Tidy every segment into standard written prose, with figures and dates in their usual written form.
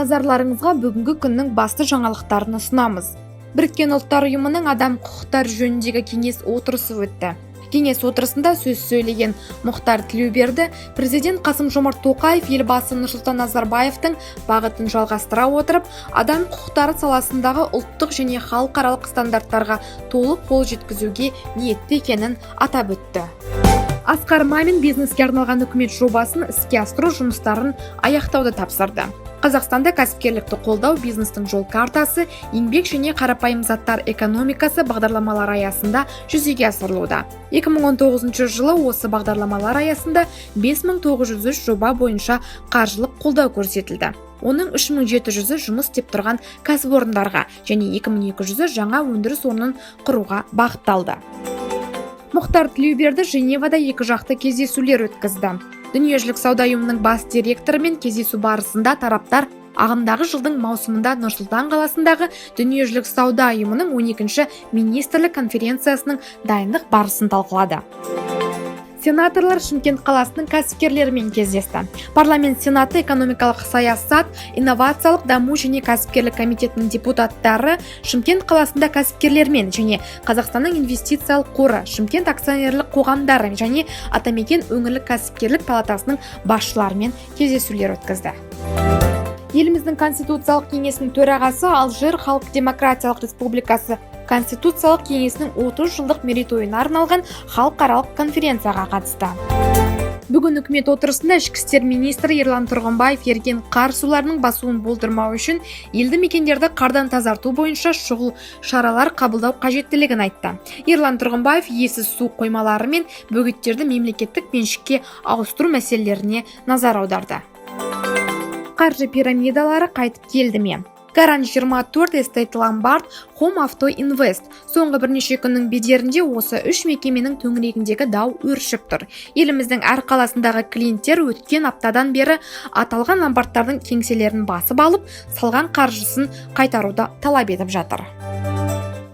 Назарларыңызға бүгінгі күннің басты жаңалықтарын ұсынамыз. Біріккен ұлттар ұйымының адам құқықтары жөніндегі кеңес отырысы өтті. Кеңес отырысында сөз сөйлеген Мұхтар Тілеуберді, президент Қасым-Жомарт Тоқаев елбасы Нұрсұлтан Назарбаевтың бағытын жалғастыра отырып, адам құқықтары саласындағы ұлттық және халықаралық стандарттарға толық қол жеткізуге ниетті екенін атап өтті. Асқар Мамин бизнеске арналған үкімет жобасын іске асыру жұмыстарын аяқтауды тапсырды. Қазақстанда кәсіпкерлікті қолдау бизнестің жол картасы, еңбек және қарапайым заттар экономикасы бағдарламалар аясында жүзеге асырылуда. 2019 жылы осы бағдарламалар аясында 5903 жоба бойынша қаржылық қолдау көрсетілді. Оның 3700-і жұмыс істеп тұрған кәсіпорындарға және 2200-і жаңа өндіріс орнын құруға бағытталды. Мұхтар Тілеуберді Женевада екіжақты кездесулер өткізді. Дүниежүзілік сауда ұйымының бас директорымен кездесу барысында тараптар ағымдағы жылдың маусымында Нұр-Сұлтан қаласындағы Дүниежүзілік сауда ұйымының 12-ші министрлік конференциясының дайындық барысын талқылады. Сенаторлар Шымкент қаласының кәсіпкерлерімен кездесті. Парламент Сенаты экономикалық саясат, инновациялық даму және кәсіпкерлік комитетінің депутаттары Шымкент қаласында кәсіпкерлермен және Қазақстанның инвестициялық қоры, Шымкент акционерлік қоғамдары және Атамекен өңірлік кәсіпкерлік палатасының басшыларымен кездесулер өткізді. Еліміздің Конституциялық кеңесінің төрағасы Алжир Халық Демократиялық Республикасы Конституциялық кеңесінің 30 жылдық мерейтойына арналған халықаралық конференцияға қатысты. Бүгін үкімет отырысында ішкі істер министрі Ерлан Тұрғынбаев еріген қар суларының басуын болдырмау үшін елді мекендерді қардан тазарту бойынша шұғыл шаралар қабылдау қажеттілігін айтты. Ерлан Тұрғынбаев иесіз су қоймалары мен бөгеттерді мемлекеттік меншікке ауыстыру мәселелеріне назар аударды. Қаржы пирамидалары қайтып келді ме? Гарант 24, Estate Lombard, Home Auto Invest. Соңғы бірнеше күннің бедерінде осы үш мекеменің төңірегіндегі дау өршіп тұр. Еліміздің әр қаласындағы клиенттер өткен аптадан бері аталған ломбардтардың кеңселерін басып алып, салған қаржысын қайтаруды талап етіп жатыр.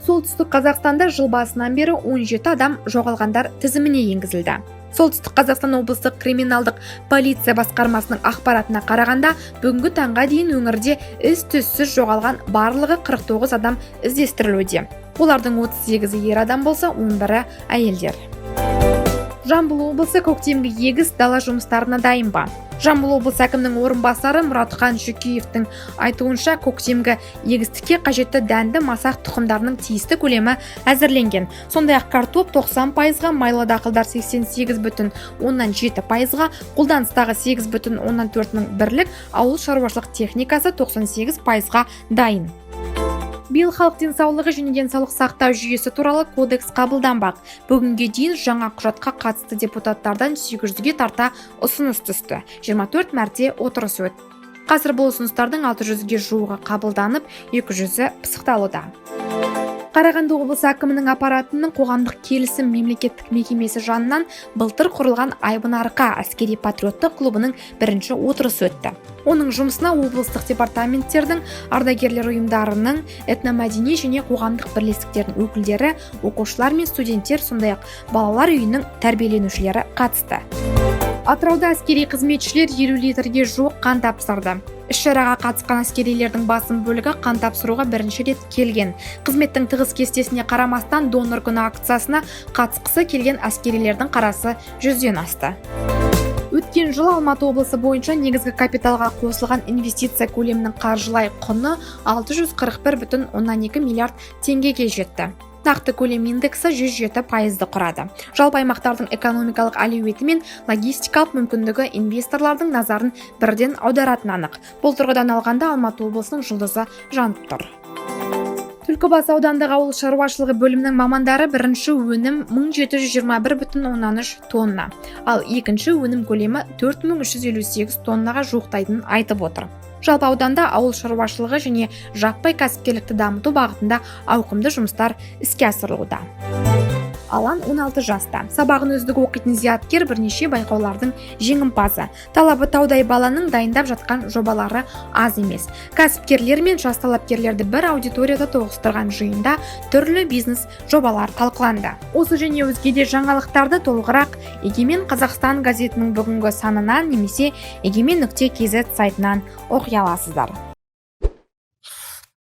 Солтүстік Қазақстанда жыл басынан бері 17 адам жоғалғандар тізіміне енгізілді. Солтүстік Қазақстан облыстық криминалдық полиция басқармасының ақпаратына қарағанда, бүгінгі таңға дейін өңірде із-түзсіз жоғалған барлығы 49 адам іздестірілуде. Олардың 38-і ер адам болса, 11-і әйелдер. Жамбыл облысы көктемгі егіс дала жұмыстарына дайын ба? Жамбыл облысы әкімінің орынбасары Мұратхан Шүкеевтің айтуынша, көктемгі егістікке қажетті дәнді масақ тұқымдарының тиісті көлемі әзірленген. Сондай-ақ картоп 90%-ға, майлы дақылдар 88,7%-ға, қолданыстағы 8,4 мың бірлік, ауыл шаруашылық техникасы 98%-ға дайын. Биыл халық денсаулығы және денсаулық сақтау жүйесі туралы кодекс қабылданбақ. Бүгінге дейін жаңа құжатқа қатысты депутаттардан 800-ге тарта ұсыныс түсті. 24 мәрте отырыс өтті. Қазір бұл ұсыныстардың 600-ге жуығы қабылданып, 200-і пысықталуда. Қарағанды облысы әкімінің аппаратының қоғамдық келісім мемлекеттік мекемесі жанынан былтыр құрылған Айбын Арқа әскери патриоттық клубының бірінші отырысы өтті. Оның жұмысына облыстық департаменттердің, ардагерлер ұйымдарының, этномәдени және қоғамдық бірлестіктердің өкілдері, оқушылар мен студенттер, сондай-ақ балалар үйінің тәрбиеленушілері қатысты. Атырауда әскери қызметшілер 50 литрге жуық қан тапсырды. Іс-шараға қатысқан әскерилердің басым бөлігі қан тапсыруға бірінші рет келген. Қызметтің тығыз кестесіне қарамастан донор күні акциясына қатысқысы келген әскерилердің қарасы 100-ден асты. Өткен жылы Алматы облысы бойынша негізгі капиталға қосылған инвестиция көлемінің қаржылай құны 641,2 миллиард теңгеге жетті. Нақты көлем индексі 107%-ды құрады. Жалпы аймақтардың экономикалық әлеуеті мен логистикалық мүмкіндігі инвесторлардың назарын бірден аударатын анық. Бұл тұрғыдан алғанда Алматы облысының жұлдызы жанып тұр. Түлкібас аудандағы ауыл шаруашылығы бөлімінің мамандары бірінші өнім 1721,3 тонна, ал екінші өнім көлемі 4358 тоннаға жуықтайтынын айтып отыр. Жалпы ауданда ауыл шаруашылығы және жаппай кәсіпкерлікті дамыту бағытында ауқымды жұмыстар іске асырылуда. Алан 16 жаста. Сабағын үздік оқитын зияткер бірнеше байқаулардың жеңімпазы. Талабы таудай баланың дайындап жатқан жобалары аз емес. Кәсіпкерлер мен жас талапкерлерді бір аудиторияда тоғыстырған жиында түрлі бизнес жобалар талқыланды. Осы және өзге де жаңалықтарды толығырақ Егемен Қазақстан газетінің бүгінгі санынан немесе egemen.kz сайтынан оқи аласыздар.